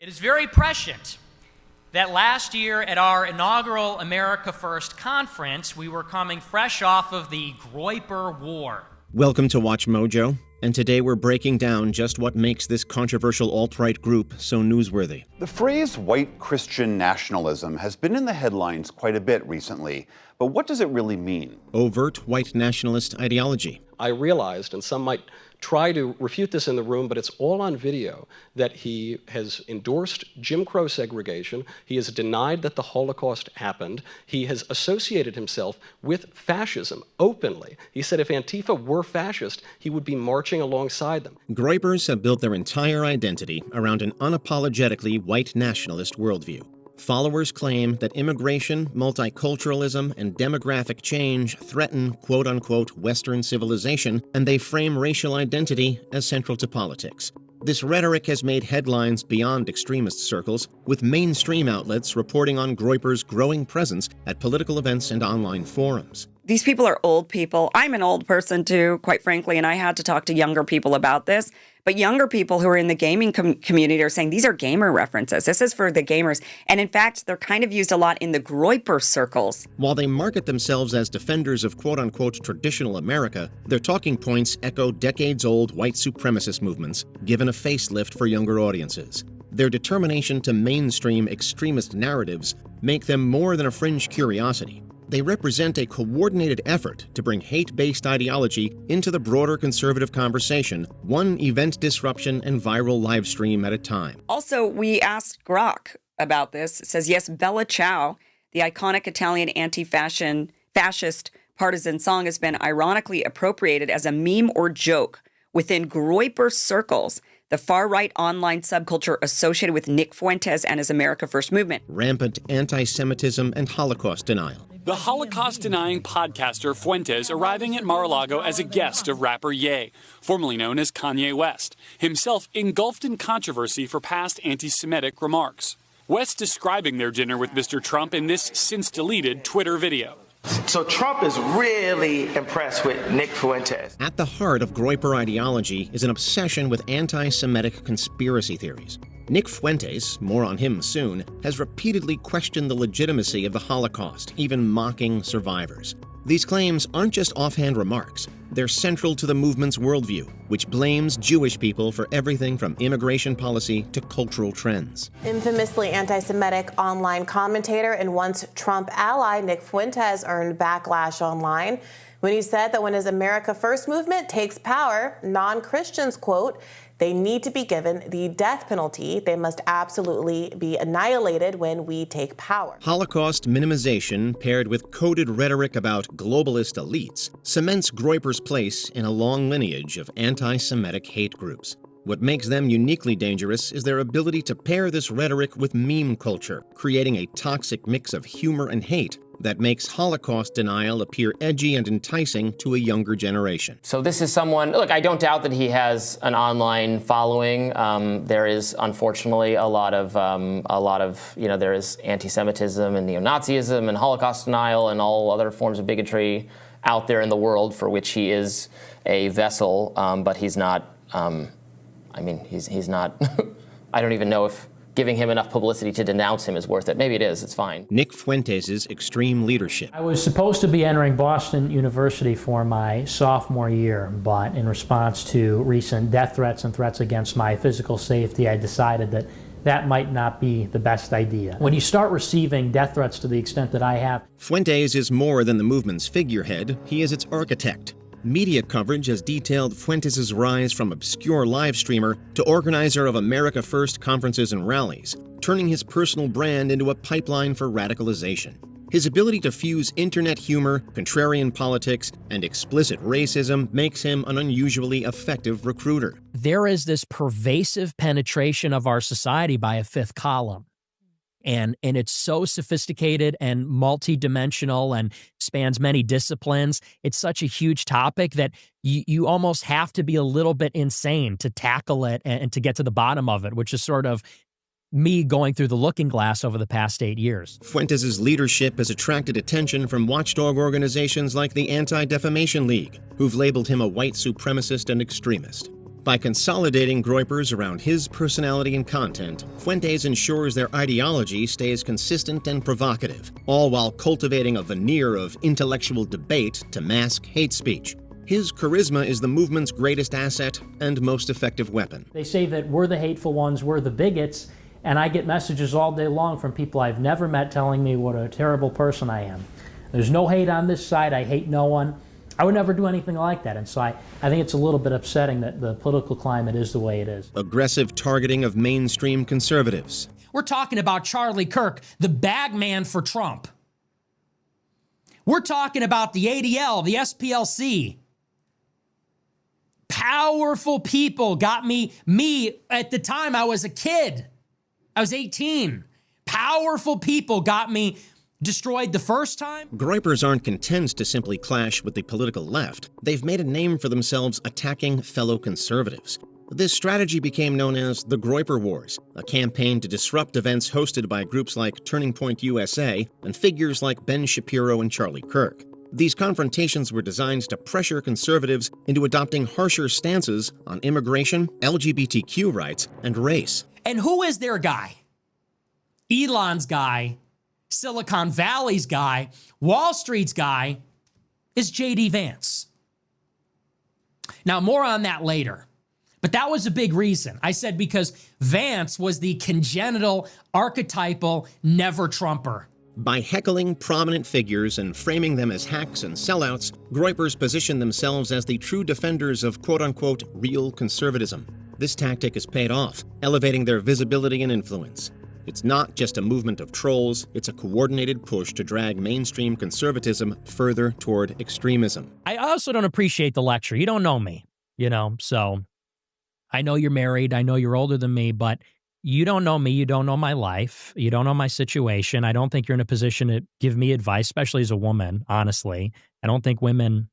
It is very prescient that last year at our inaugural America First conference, we were coming fresh off of the Groyper War. Welcome to WatchMojo, and today we're breaking down just what makes this controversial alt-right group so newsworthy. The phrase white Christian nationalism has been in the headlines quite a bit recently, but what does it really mean? Overt white nationalist ideology. I realized, and some might try to refute this in the room, but it's all on video, that he has endorsed Jim Crow segregation. He has denied that the Holocaust happened. He has associated himself with fascism openly. He said if Antifa were fascist, he would be marching alongside them. Groypers have built their entire identity around an unapologetically white nationalist worldview. Followers claim that immigration, multiculturalism, and demographic change threaten quote-unquote Western civilization, and they frame racial identity as central to politics. This rhetoric has made headlines beyond extremist circles, with mainstream outlets reporting on Groypers' growing presence at political events and online forums. These people are old people. I'm an old person too, quite frankly, and I had to talk to younger people about this. But younger people who are in the gaming community are saying these are gamer references. This is for the gamers. And in fact, they're kind of used a lot in the Groyper circles. While they market themselves as defenders of quote-unquote traditional America, their talking points echo decades-old white supremacist movements, given a facelift for younger audiences. Their determination to mainstream extremist narratives make them more than a fringe curiosity. They represent a coordinated effort to bring hate-based ideology into the broader conservative conversation, one event disruption and viral live stream at a time. Also, we asked Grok about this. It says, yes, Bella Ciao, the iconic Italian anti-fascist partisan song, has been ironically appropriated as a meme or joke within Groyper circles, the far-right online subculture associated with Nick Fuentes and his America First movement. Rampant anti-Semitism and Holocaust denial. The Holocaust-denying podcaster Fuentes arriving at Mar-a-Lago as a guest of rapper Ye, formerly known as Kanye West, himself engulfed in controversy for past anti-Semitic remarks. West describing their dinner with Mr. Trump in this since-deleted Twitter video. So Trump is really impressed with Nick Fuentes. At the heart of Groyper ideology is an obsession with anti-Semitic conspiracy theories. Nick Fuentes, more on him soon, has repeatedly questioned the legitimacy of the Holocaust, even mocking survivors. These claims aren't just offhand remarks. They're central to the movement's worldview, which blames Jewish people for everything from immigration policy to cultural trends. Infamously anti-Semitic online commentator and once Trump ally Nick Fuentes earned backlash online when he said that when his America First movement takes power, non-Christians, quote, they need to be given the death penalty. They must absolutely be annihilated when we take power. Holocaust minimization paired with coded rhetoric about globalist elites cements Groyper's place in a long lineage of anti-Semitic hate groups. What makes them uniquely dangerous is their ability to pair this rhetoric with meme culture, creating a toxic mix of humor and hate that makes Holocaust denial appear edgy and enticing to a younger generation. So this is someone, look, I don't doubt that he has an online following. There is, unfortunately, a lot of, there is anti-Semitism and neo-Nazism and Holocaust denial and all other forms of bigotry out there in the world for which he is a vessel, but he's not, he's not, I don't even know if giving him enough publicity to denounce him is worth it. Maybe it is, it's fine. Nick Fuentes' extreme leadership. I was supposed to be entering Boston University for my sophomore year, but in response to recent death threats and threats against my physical safety, I decided that that might not be the best idea. When you start receiving death threats to the extent that I have... Fuentes is more than the movement's figurehead, he is its architect. Media coverage has detailed Fuentes' rise from obscure live streamer to organizer of America First conferences and rallies, turning his personal brand into a pipeline for radicalization. His ability to fuse internet humor, contrarian politics, and explicit racism makes him an unusually effective recruiter. There is this pervasive penetration of our society by a fifth column. And it's so sophisticated and multidimensional and spans many disciplines. It's such a huge topic that you almost have to be a little bit insane to tackle it and to get to the bottom of it, which is sort of me going through the looking glass over the past 8 years. Fuentes' leadership has attracted attention from watchdog organizations like the Anti-Defamation League, who've labeled him a white supremacist and extremist. By consolidating Groypers around his personality and content, Fuentes ensures their ideology stays consistent and provocative, all while cultivating a veneer of intellectual debate to mask hate speech. His charisma is the movement's greatest asset and most effective weapon. They say that we're the hateful ones, we're the bigots, and I get messages all day long from people I've never met telling me what a terrible person I am. There's no hate on this side, I hate no one. I would never do anything like that, and so I think it's a little bit upsetting that the political climate is the way it is. Aggressive targeting of mainstream conservatives. We're talking about Charlie Kirk, the bag man for Trump. We're talking about the ADL, the SPLC. Powerful people got me at the time I was a kid. I was 18. Powerful people got me destroyed the first time. Groypers aren't content to simply clash with the political left. They've made a name for themselves attacking fellow conservatives. This strategy became known as the Groyper Wars, a campaign to disrupt events hosted by groups like Turning Point USA and figures like Ben Shapiro and Charlie Kirk. These confrontations were designed to pressure conservatives into adopting harsher stances on immigration, LGBTQ rights, and race. And who is their guy? Elon's guy, Silicon Valley's guy, Wall Street's guy is J.D. Vance. Now, more on that later. But that was a big reason. I said because Vance was the congenital, archetypal never-Trumper. By heckling prominent figures and framing them as hacks and sellouts, Groypers positioned themselves as the true defenders of quote-unquote real conservatism. This tactic has paid off, elevating their visibility and influence. It's not just a movement of trolls, it's a coordinated push to drag mainstream conservatism further toward extremism. I also don't appreciate the lecture. You don't know me, so I know you're married, I know you're older than me, but you don't know me, you don't know my life, you don't know my situation. I don't think you're in a position to give me advice, especially as a woman, honestly. I don't think women,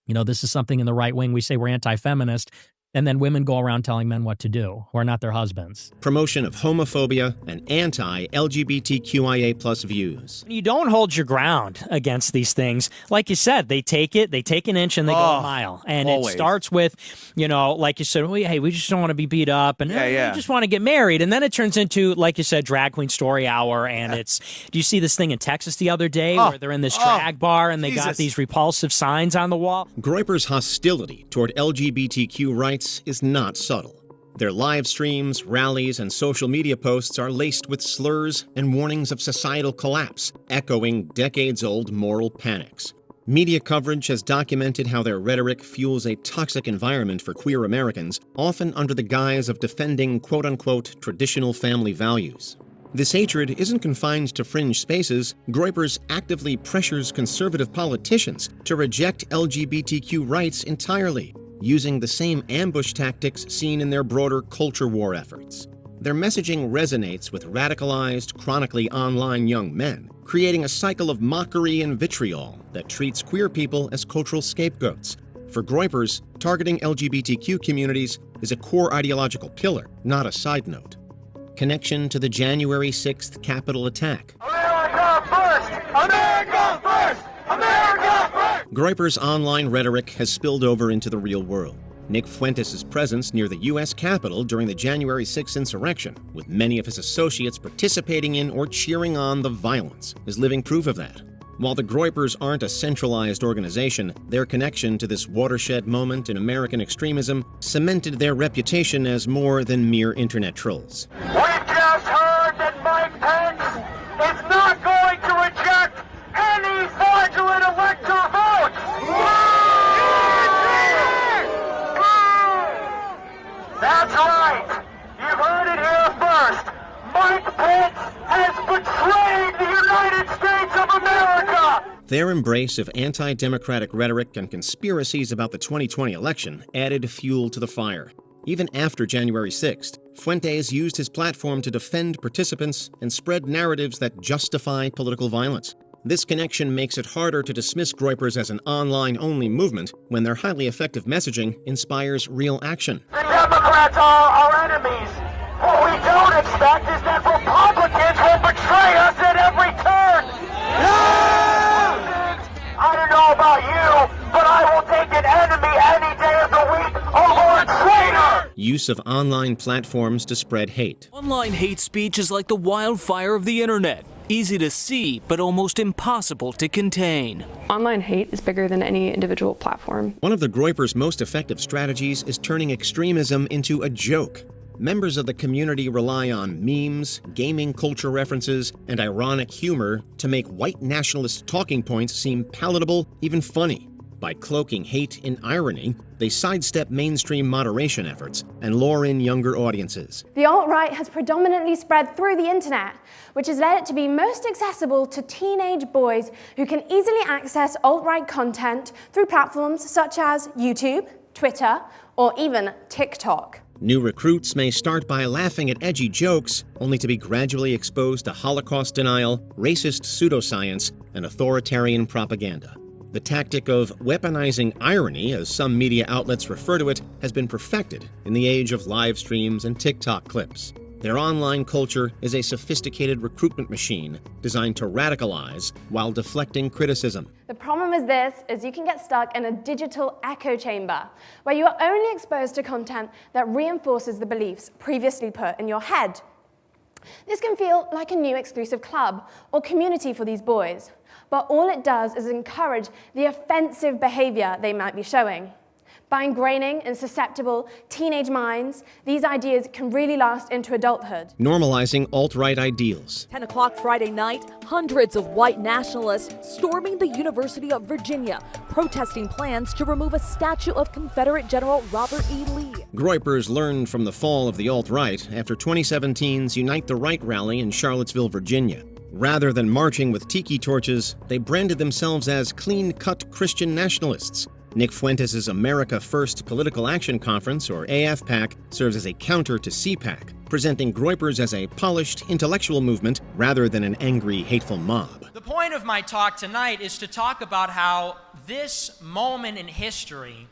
this is something in the right wing, we say we're anti-feminist, and then women go around telling men what to do, who are not their husbands. Promotion of homophobia and anti-LGBTQIA+ views. You don't hold your ground against these things. Like you said, they take an inch and they go a mile. And always. It starts with, like you said, hey, we just don't want to be beat up, and we just want to get married. And then it turns into, like you said, drag queen story hour. And do you see this thing in Texas the other day where they're in this drag bar and they got these repulsive signs on the wall? Groypers' hostility toward LGBTQ rights is not subtle. Their live streams, rallies, and social media posts are laced with slurs and warnings of societal collapse, echoing decades-old moral panics. Media coverage has documented how their rhetoric fuels a toxic environment for queer Americans, often under the guise of defending quote-unquote traditional family values. This hatred isn't confined to fringe spaces. Groypers actively pressures conservative politicians to reject LGBTQ rights entirely, using the same ambush tactics seen in their broader culture war efforts. Their messaging resonates with radicalized, chronically online young men, creating a cycle of mockery and vitriol that treats queer people as cultural scapegoats. For Groypers, targeting LGBTQ communities is a core ideological pillar, not a side note. Connection to the January 6th Capitol attack. America first! America first! America first! Groypers' online rhetoric has spilled over into the real world. Nick Fuentes' presence near the U.S. Capitol during the January 6th insurrection, with many of his associates participating in or cheering on the violence, is living proof of that. While the Groypers aren't a centralized organization, their connection to this watershed moment in American extremism cemented their reputation as more than mere internet trolls. We just heard that Mike Pence is not going to reject any fraudulent electoral votes! That's right! You heard it here first! Mike Pence has betrayed the United States of America! Their embrace of anti-democratic rhetoric and conspiracies about the 2020 election added fuel to the fire. Even after January 6th, Fuentes used his platform to defend participants and spread narratives that justify political violence. This connection makes it harder to dismiss Groypers as an online-only movement when their highly effective messaging inspires real action. The Democrats are our enemies. What we don't expect is that Republicans will betray us at every turn. I don't know about you, but I will take an enemy any day of the week over a traitor. use of online platforms to spread hate. Online hate speech is like the wildfire of the internet. Easy to see, but almost impossible to contain. Online hate is bigger than any individual platform. One of the Groypers' most effective strategies is turning extremism into a joke. Members of the community rely on memes, gaming culture references, and ironic humor to make white nationalist talking points seem palatable, even funny. By cloaking hate in irony, they sidestep mainstream moderation efforts and lure in younger audiences. The alt-right has predominantly spread through the internet, which has led it to be most accessible to teenage boys who can easily access alt-right content through platforms such as YouTube, Twitter, or even TikTok. New recruits may start by laughing at edgy jokes, only to be gradually exposed to Holocaust denial, racist pseudoscience, and authoritarian propaganda. The tactic of weaponizing irony, as some media outlets refer to it, has been perfected in the age of live streams and TikTok clips. Their online culture is a sophisticated recruitment machine designed to radicalize while deflecting criticism. The problem with this is you can get stuck in a digital echo chamber, where you are only exposed to content that reinforces the beliefs previously put in your head. This can feel like a new exclusive club or community for these boys, but all it does is encourage the offensive behavior they might be showing. By ingraining in susceptible teenage minds, these ideas can really last into adulthood. Normalizing alt-right ideals. 10 o'clock Friday night, hundreds of white nationalists storming the University of Virginia, protesting plans to remove a statue of Confederate General Robert E. Lee. Groypers learned from the fall of the alt-right after 2017's Unite the Right rally in Charlottesville, Virginia. Rather than marching with tiki torches, they branded themselves as clean-cut Christian nationalists. Nick Fuentes' America First Political Action Conference, or AFPAC, serves as a counter to CPAC, presenting Groypers as a polished, intellectual movement rather than an angry, hateful mob. The point of my talk tonight is to talk about how this moment in history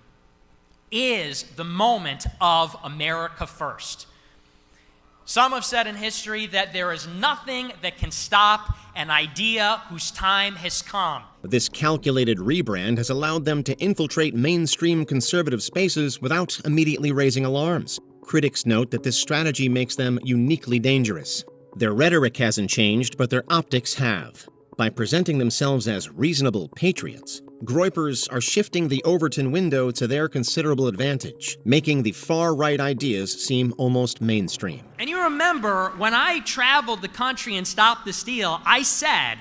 is the moment of America First. Some have said in history that there is nothing that can stop an idea whose time has come. This calculated rebrand has allowed them to infiltrate mainstream conservative spaces without immediately raising alarms. Critics note that this strategy makes them uniquely dangerous. Their rhetoric hasn't changed, but their optics have. By presenting themselves as reasonable patriots, Groypers are shifting the Overton window to their considerable advantage, making the far-right ideas seem almost mainstream. And you remember, when I traveled the country and Stop the Steal, I said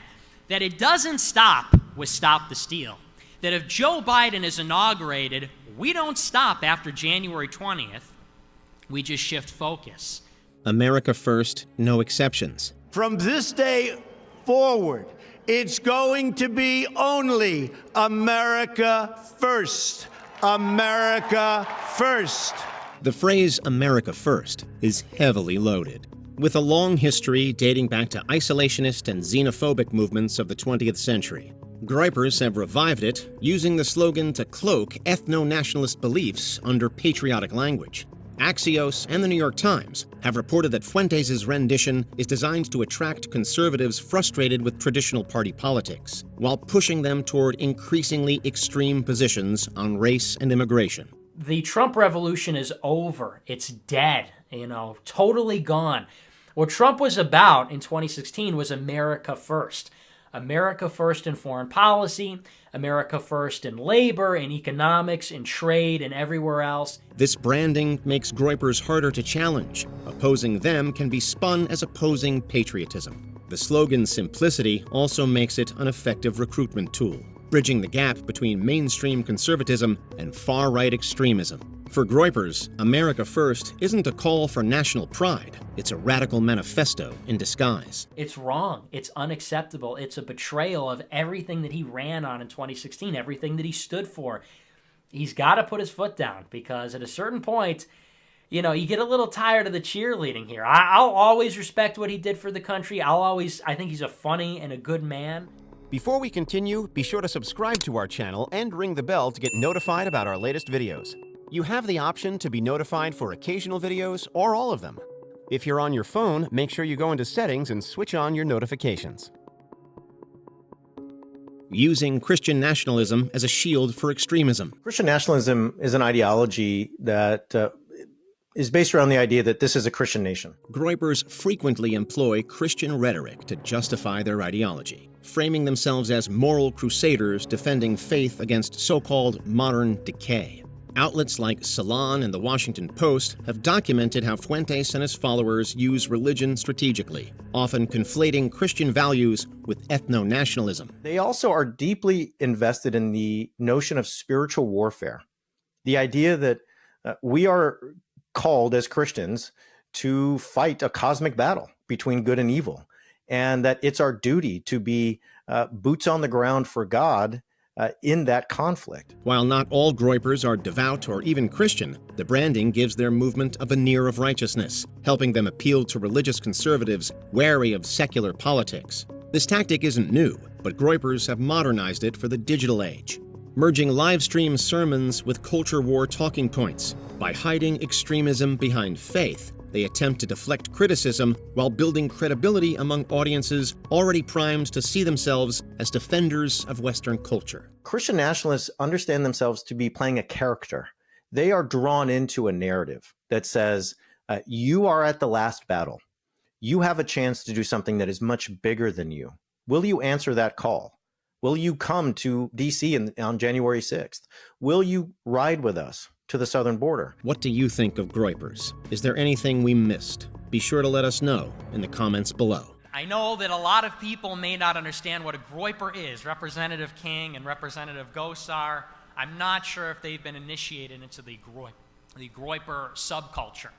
that it doesn't stop with Stop the Steal. That if Joe Biden is inaugurated, we don't stop after January 20th. We just shift focus. America First, no exceptions. From this day forward, it's going to be only America First. America First. The phrase America First is heavily loaded. With a long history dating back to isolationist and xenophobic movements of the 20th century, Groypers have revived it, using the slogan to cloak ethno-nationalist beliefs under patriotic language. Axios and the New York Times have reported that Fuentes' rendition is designed to attract conservatives frustrated with traditional party politics, while pushing them toward increasingly extreme positions on race and immigration. The Trump revolution is over. It's dead, totally gone. What Trump was about in 2016 was America First. America First in foreign policy, America First in labor, in economics, in trade, and everywhere else. This branding makes Groypers harder to challenge. Opposing them can be spun as opposing patriotism. The slogan's simplicity also makes it an effective recruitment tool, bridging the gap between mainstream conservatism and far-right extremism. For Groypers, America First isn't a call for national pride. It's a radical manifesto in disguise. It's wrong. It's unacceptable. It's a betrayal of everything that he ran on in 2016, everything that he stood for. He's got to put his foot down, because at a certain point, you get a little tired of the cheerleading here. I'll always respect what he did for the country. I think he's a funny and a good man. Before we continue, be sure to subscribe to our channel and ring the bell to get notified about our latest videos. You have the option to be notified for occasional videos or all of them. If you're on your phone, make sure you go into Settings and switch on your notifications. Using Christian nationalism as a shield for extremism. Christian nationalism is an ideology that is based around the idea that this is a Christian nation. Groypers frequently employ Christian rhetoric to justify their ideology, framing themselves as moral crusaders defending faith against so-called modern decay. Outlets like Salon and the Washington Post have documented how Fuentes and his followers use religion strategically, often conflating Christian values with ethno-nationalism. They also are deeply invested in the notion of spiritual warfare. The idea that we are called as Christians to fight a cosmic battle between good and evil, and that it's our duty to be boots on the ground for God in that conflict. While not all Groypers are devout or even Christian, the branding gives their movement a veneer of righteousness, helping them appeal to religious conservatives wary of secular politics. This tactic isn't new, but Groypers have modernized it for the digital age, merging live stream sermons with culture war talking points. By hiding extremism behind faith, they attempt to deflect criticism while building credibility among audiences already primed to see themselves as defenders of Western culture. Christian nationalists understand themselves to be playing a character. They are drawn into a narrative that says, you are at the last battle. You have a chance to do something that is much bigger than you. Will you answer that call? Will you come to D.C. on January 6th? Will you ride with us to the southern border? What do you think of Groypers? Is there anything we missed? Be sure to let us know in the comments below. I know that a lot of people may not understand what a Groyper is. Representative King and Representative Gosar, I'm not sure if they've been initiated into the Groyper subculture.